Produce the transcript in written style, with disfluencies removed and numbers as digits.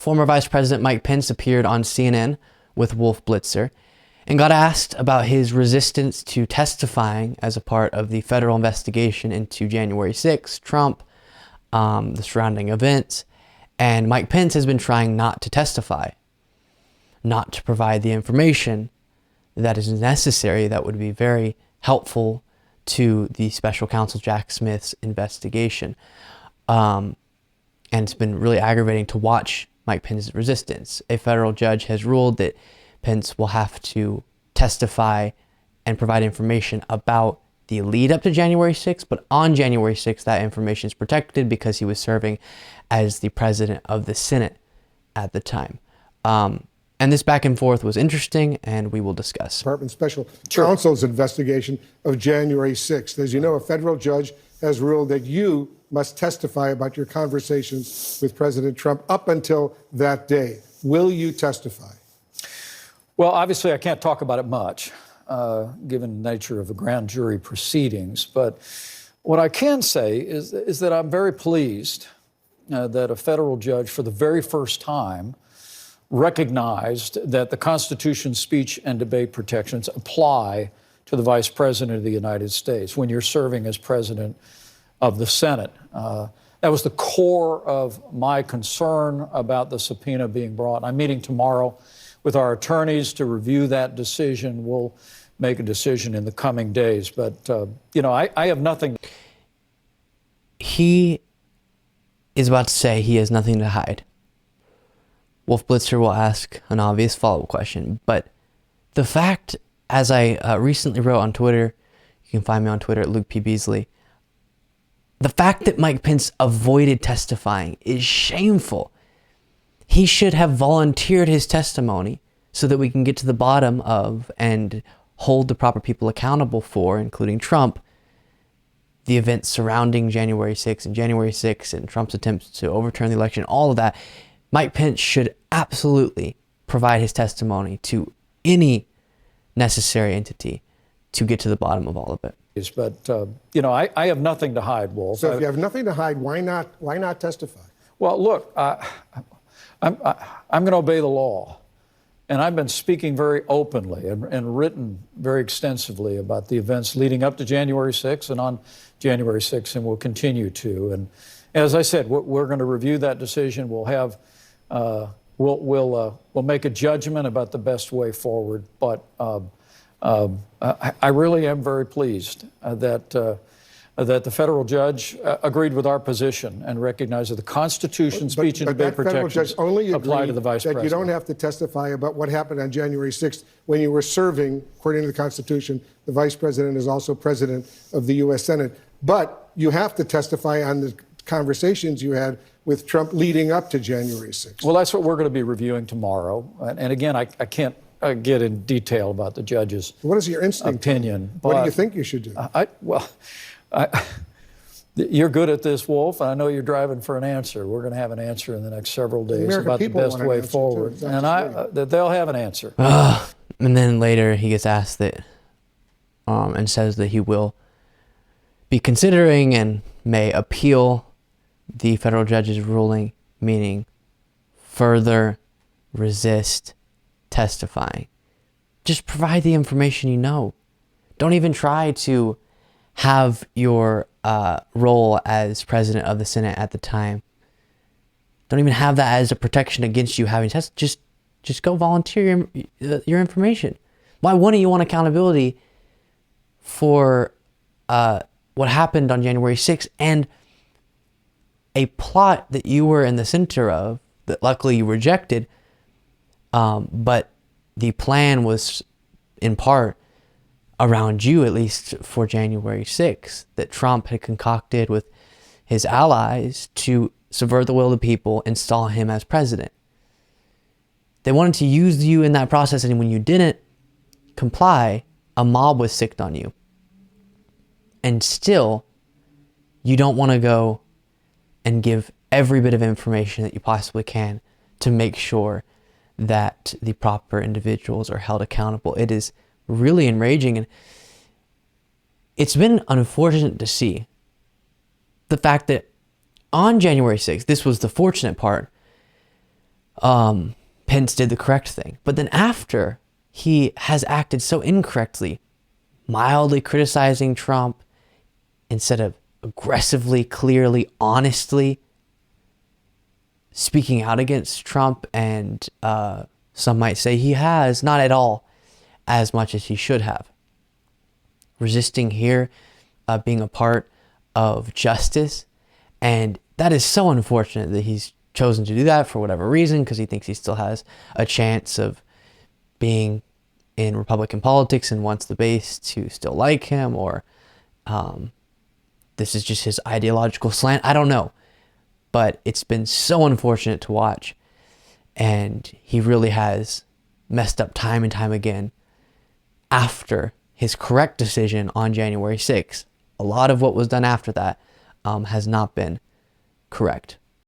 Former Vice President Mike Pence appeared on CNN with Wolf Blitzer and got asked about his resistance to testifying as a part of the federal investigation into January 6th, Trump, the surrounding events. And Mike Pence has been trying not to testify, not to provide the information that is necessary that would be very helpful to the special counsel Jack Smith's investigation. And it's been really aggravating to watch Mike Pence's resistance. A federal judge has ruled that Pence will have to testify and provide information about the lead up to January 6th, but on January 6th, that information is protected because he was serving as the president of the Senate at the time. And this back and forth was interesting, and we will discuss. Department Special Counsel's investigation of January 6th. As you know, a federal judge has ruled that you must testify about your conversations with President Trump up until that day. Will you testify? Well, obviously, I can't talk about it much, given the nature of the grand jury proceedings. But what I can say is that I'm very pleased that a federal judge, for the very first time, recognized that the Constitution's speech and debate protections apply to the Vice President of the United States when you're serving as President of the Senate. That was the core of my concern about the subpoena being brought. I'm meeting tomorrow with our attorneys to review that decision. We'll make a decision in the coming days. But, I have nothing. He is about to say he has nothing to hide. Wolf Blitzer will ask an obvious follow-up question. But the fact, as I recently wrote on Twitter, you can find me on Twitter at Luke P. Beasley, the fact that Mike Pence avoided testifying is shameful. He should have volunteered his testimony so that we can get to the bottom of and hold the proper people accountable for, including Trump, the events surrounding January 6th and January 6th and Trump's attempts to overturn the election, all of that. Mike Pence should absolutely provide his testimony to any necessary entity to get to the bottom of all of it. But, I have nothing to hide, Wolf. So if you have nothing to hide, why not testify? Well, look, I'm going to obey the law. And I've been speaking very openly and written very extensively about the events leading up to January 6th and on January 6th, and will continue to. And as I said, we're going to review that decision. We'll have, we'll make a judgment about the best way forward. But I really am very pleased that the federal judge agreed with our position and recognized that the Constitution, speech and debate protections apply to the Vice President. You don't have to testify about what happened on January 6th when you were serving, according to the Constitution. The Vice President is also President of the U.S. Senate. But you have to testify on the conversations you had with Trump leading up to January 6th. Well, that's what we're going to be reviewing tomorrow. And again, I can't get in detail about the judge's what is your instinct opinion. What do you think you should do? You're good at this, Wolf. I know you're driving for an answer. We're going to have an answer in the next several days about the best way forward. And that they'll have an answer. And then later he gets asked that and says that he will be considering and may appeal the federal judge's ruling, meaning further resist testifying. Just provide the information you know. Don't even try to have your role as president of the Senate at the time. Don't even have that as a protection against you having test. Just go volunteer your information. Why wouldn't you want accountability for what happened on January 6th and a plot that you were in the center of that luckily you rejected, but the plan was in part around you, at least for January 6th, that Trump had concocted with his allies to subvert the will of the people, install him as president. They wanted to use you in that process, and when you didn't comply, a mob was sicked on you. And still, you don't want to go and give every bit of information that you possibly can to make sure that the proper individuals are held accountable. It is really enraging, and it's been unfortunate to see the fact that on January 6th, this was the fortunate part, Pence did the correct thing. But then after he has acted so incorrectly, mildly criticizing Trump instead of aggressively, clearly, honestly speaking out against Trump, and some might say he has not at all as much as he should have. Resisting here, being a part of justice, and that is so unfortunate that he's chosen to do that for whatever reason, because he thinks he still has a chance of being in Republican politics and wants the base to still like him, or this is just his ideological slant. I don't know. But it's been so unfortunate to watch. And he really has messed up time and time again after his correct decision on January 6th. A lot of what was done after that has not been correct.